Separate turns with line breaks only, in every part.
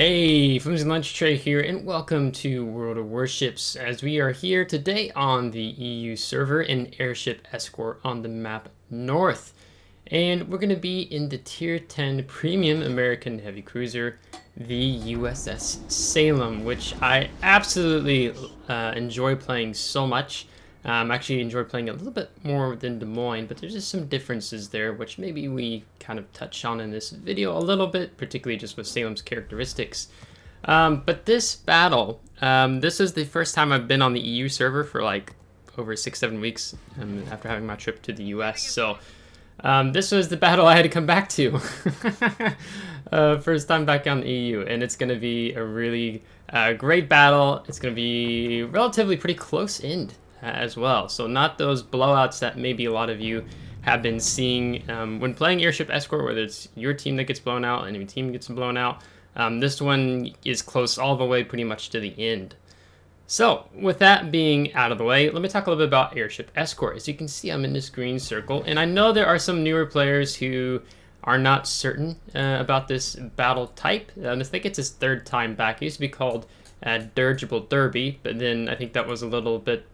Hey, FlimsyLunchTray here, and welcome to World of Warships, as we are here today on the EU server in Airship Escort on the map North. And we're going to be in the Tier 10 Premium American Heavy Cruiser, the USS Salem, which I absolutely enjoy playing so much. Actually enjoy playing a little bit more than Des Moines, but there's just some differences there, which maybe we kind of touch on in this video a little bit, particularly just with Salem's characteristics. But this battle, this is the first time I've been on the EU server for like over 6-7 weeks after having my trip to the US. So this was the battle I had to come back to. First time back on the EU, and it's going to be a really great battle. It's going to be relatively pretty close end as well, so not those blowouts that maybe a lot of you have been seeing when playing Airship Escort, whether it's your team that gets blown out and your team gets blown out. This one is close all the way pretty much to the end. So with that being out of the way, let me talk a little bit about Airship Escort. As you can see, I'm in this green circle, and I know there are some newer players who are not certain about this battle type. I think it's his third time back. It used to be called Dirigible Derby, but then I think that was a little bit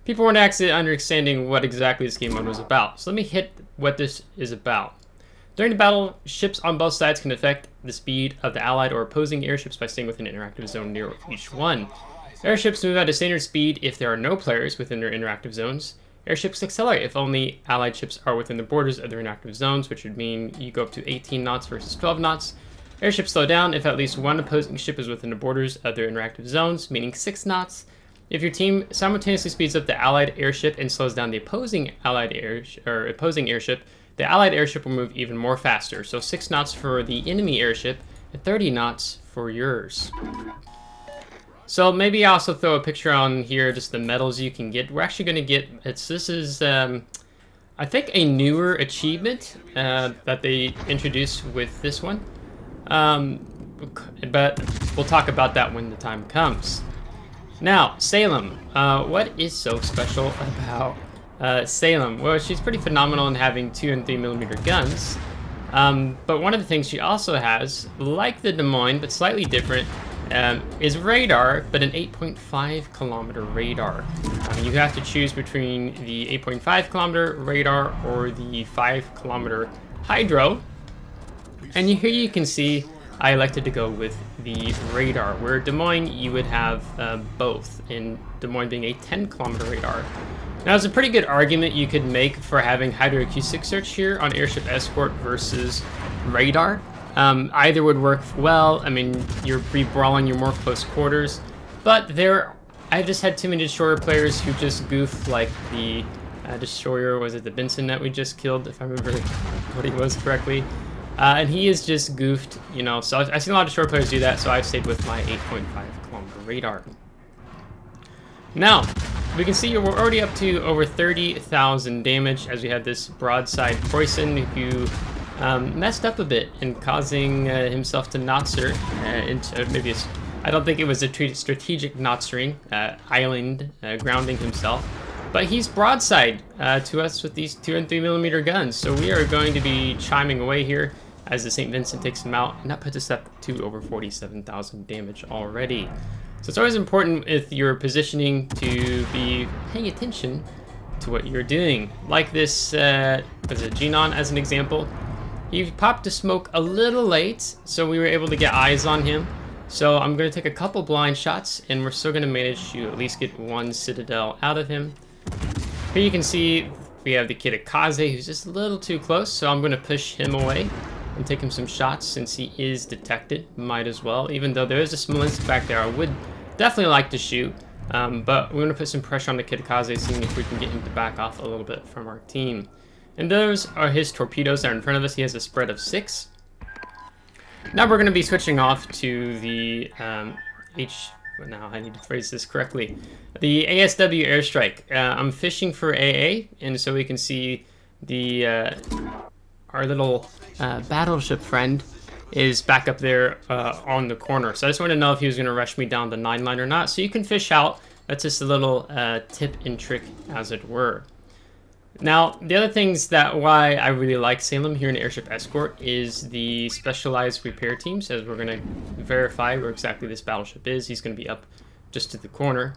people weren't actually understanding what exactly this game mode was about. So let me hit what this is about. During the battle, ships on both sides can affect the speed of the allied or opposing airships by staying within an interactive zone near each one. Airships move at a standard speed if there are no players within their interactive zones. Airships accelerate if only allied ships are within the borders of their interactive zones, which would mean you go up to 18 knots versus 12 knots. Airships slow down if at least one opposing ship is within the borders of their interactive zones, meaning 6 knots. If your team simultaneously speeds up the allied airship and slows down the opposing airship, the allied airship will move even more faster. So 6 knots for the enemy airship and 30 knots for yours. So maybe I'll also throw a picture on here, just the medals you can get. We're actually going to get, this is I think a newer achievement that they introduced with this one. But we'll talk about that when the time comes. Now, Salem. What is so special about Salem? Well, she's pretty phenomenal in having 2 and 3mm guns. But one of the things she also has, like the Des Moines, but slightly different, is radar, but an 8.5 kilometer radar. You have to choose between the 8.5 kilometer radar or the 5 kilometer hydro. And here you can see I elected to go with the radar, where Des Moines you would have both, in Des Moines being a 10 kilometer radar. Now, there's a pretty good argument you could make for having hydroacoustic search here on Airship Escort versus radar. Either would work well. I mean, you're brawling your more close quarters, but I just had too many destroyer players who just goof, like the destroyer, was it the Benson that we just killed, if I remember what he was correctly. And he is just goofed, you know, so I've seen a lot of destroyer players do that, so I've stayed with my 8.5 kilometer radar. Now, we can see we're already up to over 30,000 damage, as we had this broadside Croyson who messed up a bit and causing himself to notser into maybe I don't think it was a strategic notsering, island grounding himself, but he's broadside to us with these 2 and 3mm guns, so we are going to be chiming away here as the St. Vincent takes him out, and that puts us up to over 47,000 damage already. So it's always important with your positioning to be paying attention to what you're doing. Like this, was it Genon as an example? He popped a smoke a little late, so we were able to get eyes on him. So I'm going to take a couple blind shots, and we're still going to manage to at least get 1 Citadel out of him. Here you can see we have the Kitakaze, who's just a little too close, so I'm going to push him away and take him some shots since he is detected. Might as well, even though there is a Smolensk back there I would definitely like to shoot. But we're going to put some pressure on the Kitakaze, seeing if we can get him to back off a little bit from our team. And those are his torpedoes that are in front of us. He has a spread of 6. Now we're going to be switching off to the now I need to phrase this correctly. The ASW airstrike. I'm fishing for AA, and so we can see the our little battleship friend is back up there on the corner. So I just want to know if he was going to rush me down the 9 line or not. So you can fish out. That's just a little tip and trick, as it were. Now, the other things that why I really like Salem here in Airship Escort is the specialized repair teams, as we're going to verify where exactly this battleship is. He's going to be up just to the corner.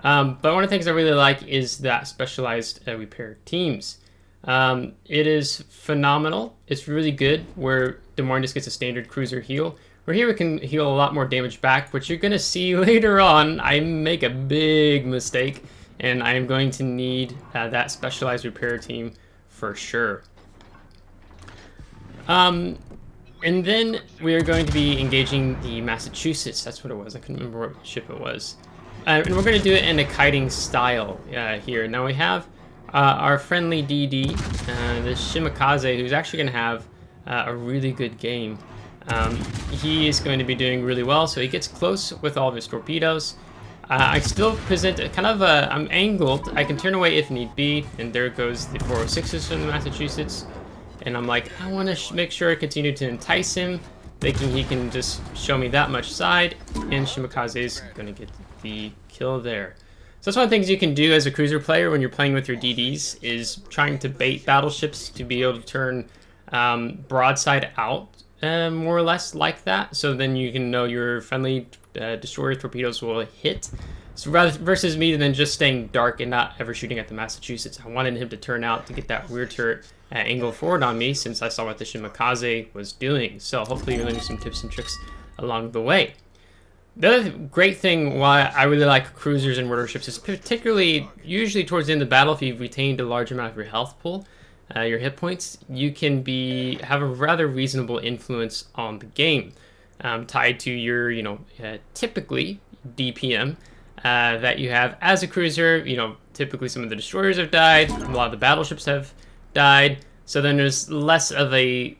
But one of the things I really like is that specialized repair teams. It is phenomenal. It's really good where Des Moines just gets a standard cruiser heal. Where here we can heal a lot more damage back, but you're going to see later on I make a big mistake, and I am going to need that specialized repair team for sure. And then we are going to be engaging the Massachusetts. That's what it was. I couldn't remember what ship it was. And we're going to do it in a kiting style here. Now we have our friendly DD, the Shimakaze, who's actually going to have a really good game. He is going to be doing really well, so he gets close with all of his torpedoes. I still present a kind of a, I'm angled, I can turn away if need be, and there goes the 406s from the Massachusetts. And I'm like, I want to make sure I continue to entice him, thinking he can just show me that much side, and Shimakaze is going to get the kill there. So that's one of the things you can do as a cruiser player when you're playing with your DDs, is trying to bait battleships to be able to turn broadside out, more or less like that, so then you can know your friendly destroyer torpedoes will hit. So rather versus me then just staying dark and not ever shooting at the Massachusetts, I wanted him to turn out to get that rear turret angle forward on me, since I saw what the Shimakaze was doing. So hopefully you're learning some tips and tricks along the way. The other great thing why I really like cruisers and warships is particularly usually towards the end of the battle, if you've retained a large amount of your health pool, your hit points, you can have a rather reasonable influence on the game, tied to your, typically DPM that you have as a cruiser. Typically some of the destroyers have died, a lot of the battleships have died, so then there's less of a,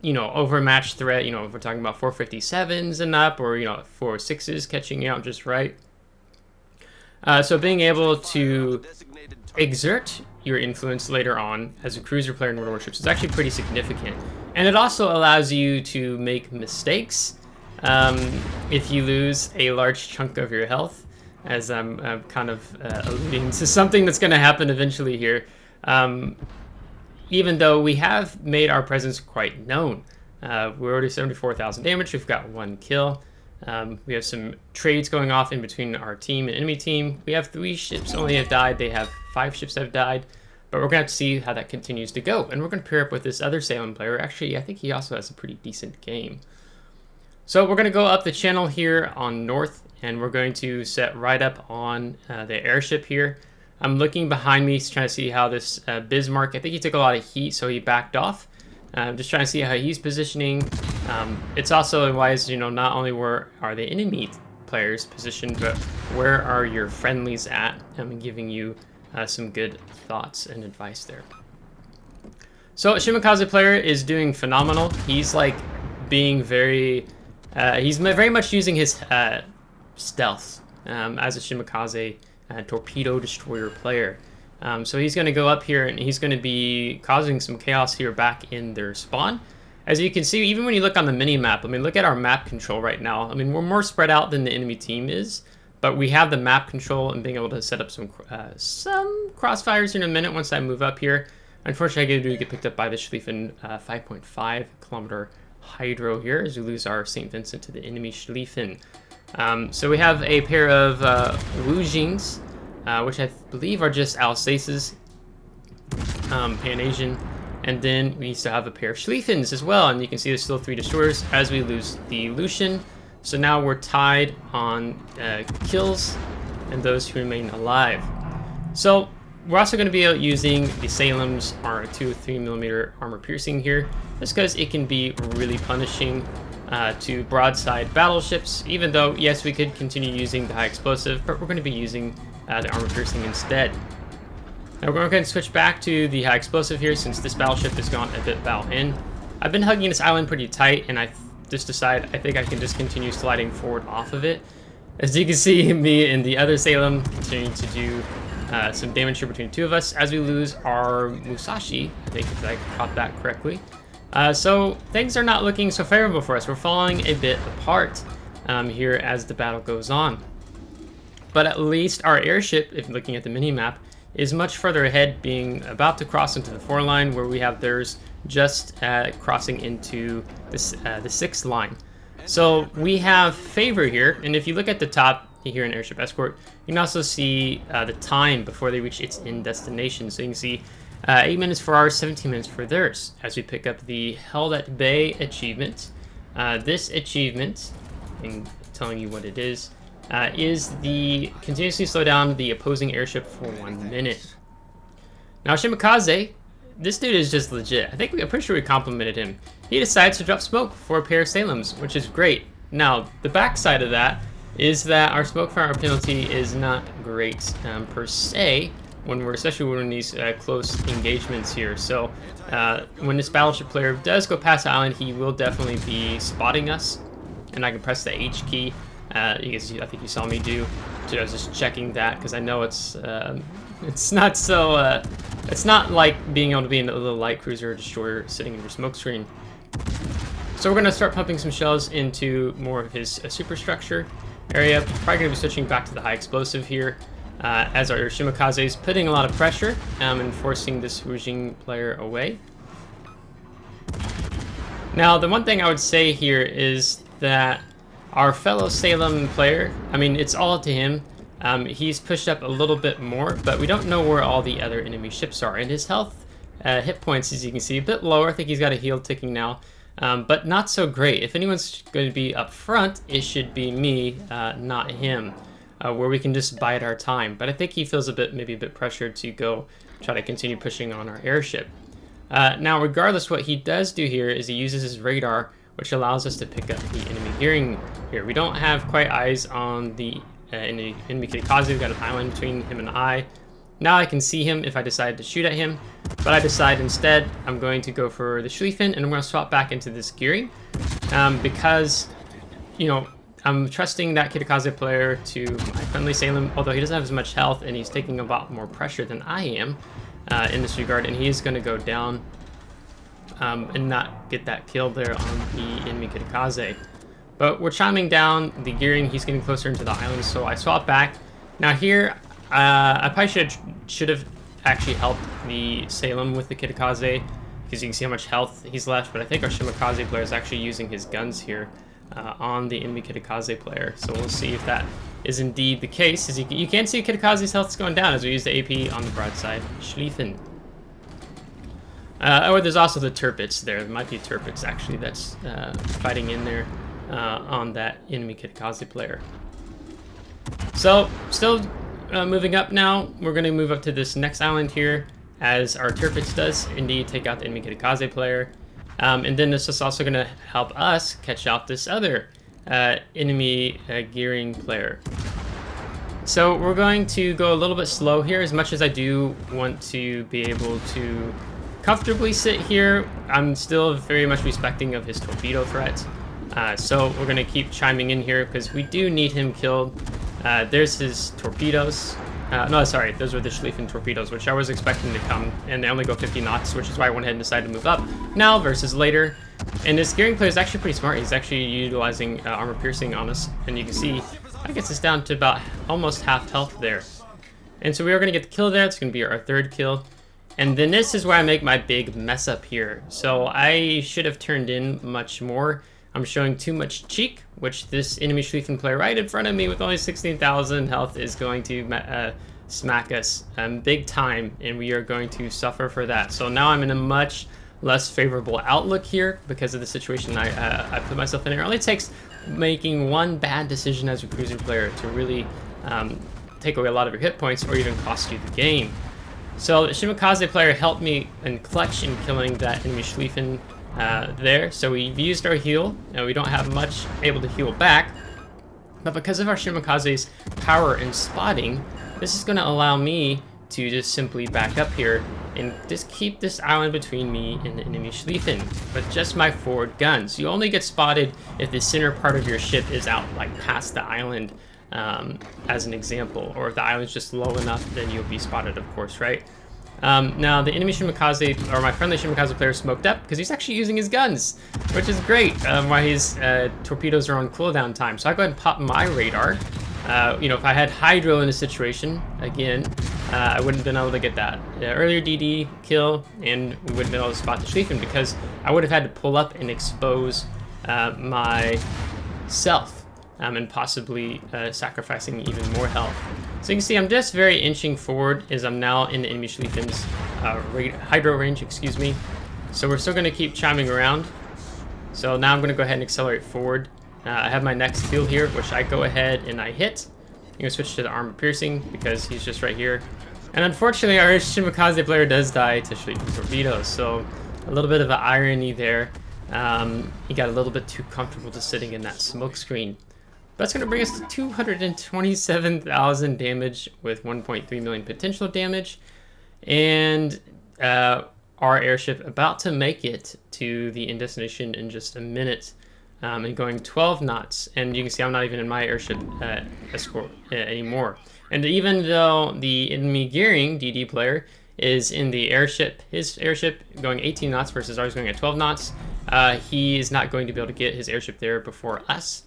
overmatched threat. If we're talking about 457s and up, or 4.6s catching you out just right. So being able to exert your influence later on as a cruiser player in warships is actually pretty significant, and it also allows you to make mistakes if you lose a large chunk of your health, as I'm kind of alluding to something that's going to happen eventually here. Even though we have made our presence quite known, we're already 74,000 damage. We've got 1 kill. We have some trades going off in between our team and enemy team. We have 3 ships only have died. They have 5 ships that have died. But we're going to have to see how that continues to go. And we're going to pair up with this other Salem player. Actually, I think he also has a pretty decent game. So we're going to go up the channel here on north, and we're going to set right up on the airship here. I'm looking behind me, trying to see how this Bismarck, I think he took a lot of heat, so he backed off. Just trying to see how he's positioning. It's also wise, not only where are the enemy players positioned, but where are your friendlies at? I'm giving you some good thoughts and advice there. So Shimakaze player is doing phenomenal. He's like being he's very much using his stealth as a Shimakaze torpedo destroyer player. So he's going to go up here and he's going to be causing some chaos here back in their spawn. As you can see, even when you look on the mini-map, look at our map control right now. We're more spread out than the enemy team is, but we have the map control and being able to set up some crossfires in a minute once I move up here. Unfortunately, I do get picked up by the Schlieffen 5.5 kilometer hydro here as we lose our St. Vincent to the enemy Schlieffen. So we have a pair of Wujings, which I believe are just Alsaces, Pan-Asian, and then we still have a pair of Schlieffens as well, and you can see there's still 3 destroyers as we lose the Lucian. So now we're tied on kills and those who remain alive. So we're also going to be using the Salem's 2-3mm armor piercing here, just because it can be really punishing to broadside battleships, even though, yes, we could continue using the high explosive, but we're going to be using the armor piercing instead. Now we're going to switch back to the high explosive here, since this battleship has gone a bit bow in. I've been hugging this island pretty tight, and I just decide I think I can just continue sliding forward off of it. As you can see, me and the other Salem continuing to do some damage here between the 2 of us as we lose our Musashi, I think, if I caught that correctly. So things are not looking so favorable for us. We're falling a bit apart here as the battle goes on. But at least our airship, if looking at the mini-map, is much further ahead, being about to cross into the 4 line, where we have theirs just crossing into this, the 6th line. So we have favor here, and if you look at the top here in Airship Escort, you can also see the time before they reach its end destination. So you can see 8 minutes for ours, 17 minutes for theirs, as we pick up the Held at Bay achievement. This achievement, and telling you what it is the continuously slow down the opposing airship for 1 minute. Now Shimakaze, this dude is just legit. I'm pretty sure we complimented him. He decides to drop smoke for a pair of Salems, which is great. Now, the backside of that is that our smoke fire penalty is not great per se, especially when we're in these close engagements here. So when this battleship player does go past the island, he will definitely be spotting us, and I can press the H key. I think you saw me do. So I was just checking that because I know it's not so. It's not like being able to be in a little light cruiser or destroyer sitting in your smoke screen. So we're gonna start pumping some shells into more of his superstructure area. Probably gonna be switching back to the high explosive here, as our Shimakaze is putting a lot of pressure and forcing this Wujing player away. Now, the one thing I would say here is that our fellow Salem player, I mean, it's all up to him. He's pushed up a little bit more, but we don't know where all the other enemy ships are. And his health, hit points, as you can see, a bit lower. I think he's got a heal ticking now, but not so great. If anyone's going to be up front, it should be me, not him, where we can just bide our time. But I think he feels maybe a bit pressured to go try to continue pushing on our airship. Now, regardless, what he does do here is he uses his radar, which allows us to pick up the enemy gearing here. We don't have quite eyes on the enemy Kirikaze. We've got an island between him and I. Now I can see him if I decide to shoot at him, but I decide instead I'm going to go for the Schlieffen, and I'm going to swap back into this gearing because, you know, I'm trusting that Kirikaze player to my friendly Salem, although he doesn't have as much health and he's taking a lot more pressure than I am in this regard, and he is going to go down and not get that kill there on the enemy Kirikaze. But we're chiming down the gearing. He's getting closer into the island, so I swap back. Now here, I probably should have actually helped the Salem with the Kirikaze, because you can see how much health he's left, but I think our Shimakaze player is actually using his guns here on the enemy Kirikaze player. So we'll see if that is indeed the case. As you can see Kirikaze's health is going down as we use the AP on the broadside Schlieffen. Oh, there's also the Tirpitz there. There might be Tirpitz actually that's fighting in there on that enemy Kirikaze player. So, still moving up now. We're going to move up to this next island here, as our Tirpitz does indeed take out the enemy Kirikaze player. And then this is also going to help us catch out this other enemy gearing player. So we're going to go a little bit slow here, as much as I do want to be able to comfortably sit here. I'm still very much respecting of his torpedo threat. So we're going to keep chiming in here because we do need him killed. There's his torpedoes. No, sorry, those were the Schlieffen torpedoes, which I was expecting to come, and they only go 50 knots, which is why I went ahead and decided to move up now versus later. And this gearing player is actually pretty smart. He's actually utilizing armor piercing on us, and you can see that gets us down to about almost half health there. And so we are going to get the kill there. It's going to be our third kill. And then this is where I make my big mess up here. So I should have turned in much more. I'm showing too much cheek, which this enemy Schlieffen player right in front of me with only 16,000 health is going to smack us big time, and we are going to suffer for that. So now I'm in a much less favorable outlook here because of the situation I put myself in. It only takes making one bad decision as a cruiser player to really take away a lot of your hit points or even cost you the game. So the Shimakaze player helped me in clutch in killing that enemy Schlieffen there. So we've used our heal, and we don't have much able to heal back. But because of our Shimakaze's power and spotting, this is going to allow me to just simply back up here and just keep this island between me and the enemy Schlieffen with just my forward guns. You only get spotted if the center part of your ship is out, like past the island, as an example, or if the island's just low enough, then you'll be spotted, of course, right? Now the enemy Shimakaze, or my friendly Shimakaze player, smoked up because he's actually using his guns, which is great, while his torpedoes are on cooldown time. So I go ahead and pop my radar. You know, if I had Hydro in a situation, again, I wouldn't have been able to get that earlier DD kill, and we wouldn't have been able to spot the Schlieffen because I would have had to pull up and expose myself and possibly sacrificing even more health. So you can see I'm just very inching forward as I'm now in the enemy Schlieffen's hydro range, excuse me. So we're still going to keep chiming around. So now I'm going to go ahead and accelerate forward. I have my next field here, which I go ahead and I hit. I'm going to switch to the armor piercing because he's just right here. And unfortunately, our Shimakaze player does die to Schlieffen's torpedoes. So a little bit of an irony there. He got a little bit too comfortable just sitting in that smoke screen. That's going to bring us to 227,000 damage with 1.3 million potential damage. And our airship about to make it to the end destination in just a minute. And going 12 knots. And you can see I'm not even in my Airship Escort anymore. And even though the enemy gearing DD player is in the airship, his airship going 18 knots versus ours going at 12 knots, he is not going to be able to get his airship there before us.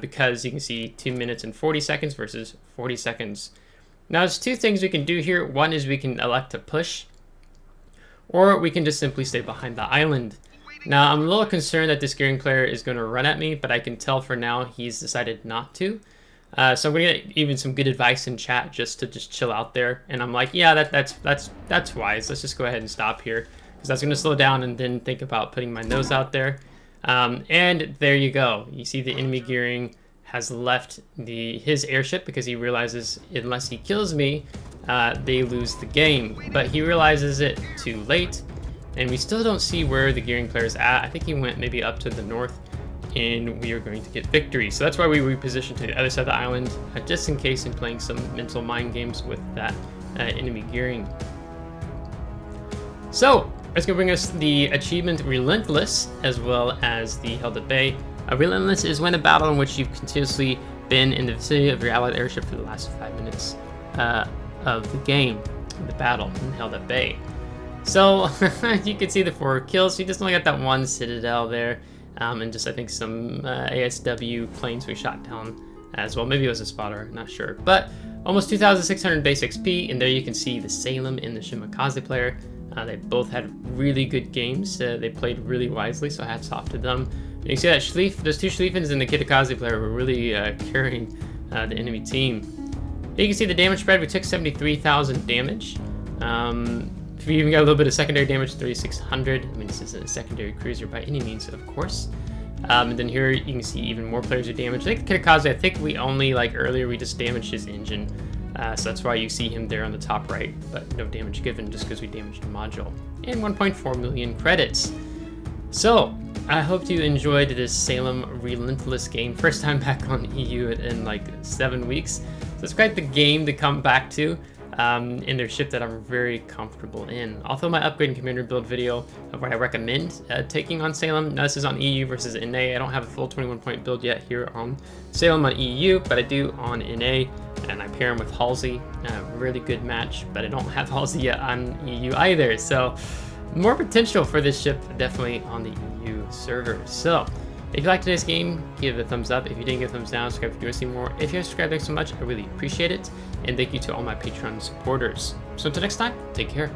Because you can see 2 minutes and 40 seconds versus 40 seconds. Now there's two things we can do here. One is we can elect to push, or we can just simply stay behind the island. Now I'm a little concerned that this gearing player is going to run at me, but I can tell for now he's decided not to. So I'm going to get even some good advice in chat just to chill out there. And I'm like, yeah, that's wise. Let's just go ahead and stop here because that's going to slow down and then think about putting my nose out there. And there you go. You see the enemy gearing has left his airship because he realizes unless he kills me, they lose the game. But he realizes it too late, and we still don't see where the gearing player is at. I think he went maybe up to the north, and we are going to get victory. So that's why we repositioned to the other side of the island, just in case in playing some mental mind games with that enemy gearing. So it's going to bring us the achievement Relentless, as well as the Held at Bay. Relentless is when a battle in which you've continuously been in the vicinity of your allied airship for the last 5 minutes of the game, the battle, and Held at Bay. So you can see the 4 kills. He just only got that 1 Citadel there, and just I think some ASW planes we shot down as well. Maybe it was a spotter, not sure. But almost 2,600 base XP, and there you can see the Salem and the Shimakaze player. They both had really good games. They played really wisely, so hats off to them. You can see that those 2 Schlieffens and the Kitakaze player were really carrying the enemy team. You can see the damage spread. We took 73,000 damage. We even got a little bit of secondary damage, 3,600. I mean, this isn't a secondary cruiser by any means, of course. And then here you can see even more players are damaged. I think the Kitakaze, I think we only, like earlier, we just damaged his engine. So that's why you see him there on the top right, but no damage given just because we damaged the module. And 1.4 million credits. So, I hope you enjoyed this Salem Relentless game. First time back on EU in like 7 weeks. So it's quite the game to come back to in their ship that I'm very comfortable in. I'll throw my upgrade and commander build video of what I recommend taking on Salem. Now this is on EU versus NA. I don't have a full 21-point build yet here on Salem on EU, but I do on NA. And I pair him with Halsey, really good match, but I don't have Halsey yet on EU either. So more potential for this ship definitely on the EU server. So if you liked today's game, give it a thumbs up. If you didn't, give a thumbs down. Subscribe if you want to see more. If you're subscribed, thanks so much. I really appreciate it. And thank you to all my Patreon supporters. So until next time, take care.